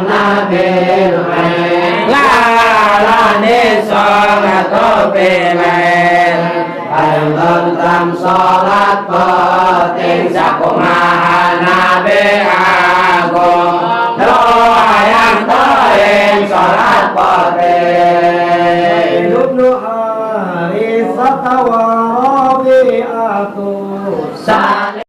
nabil lalani sholat bilail bareng tentang sholat penting sakumaha nabi agung doa yang penting sholat penting ibnu Harisata wa Rabi'atu saling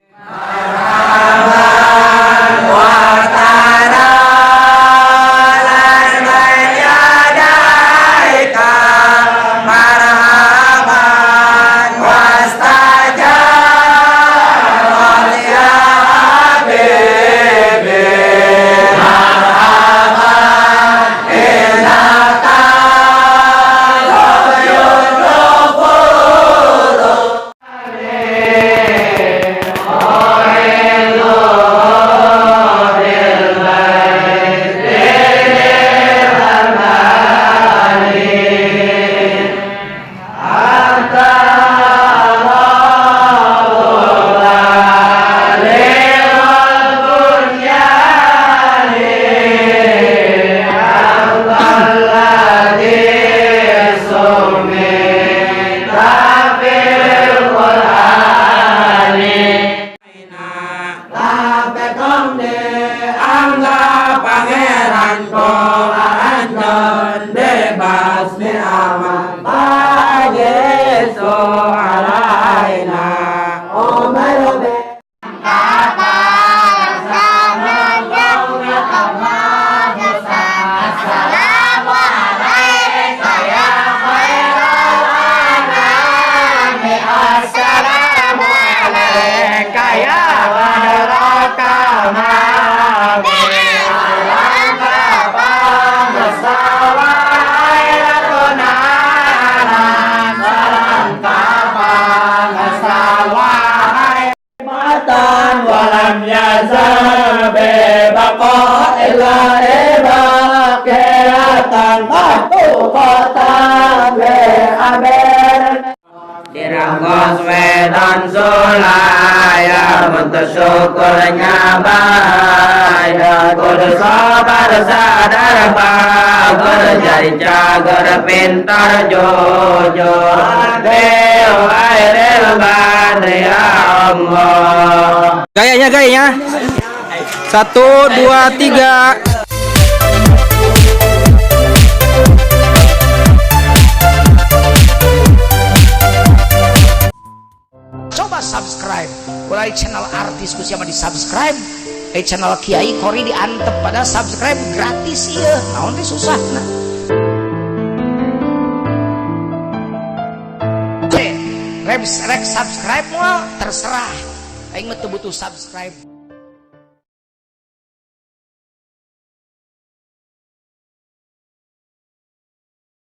walam yazal bebaqah illa ibaqiyatan mahtuqatan bi'amin dirangkos wedan sulaya bentuk syukurnya baik kudu sabar sadar bagur jadi cager pintar jujur bil airil badri ya Allah. Gayanya 1, 2, 3. Coba subscribe mulai channel artis ku siapa di subscribe channel Kiai Kori diantep pada subscribe gratis ya naon teh susah nah rek subscribe mah terserah aing mah teu butuh subscribe.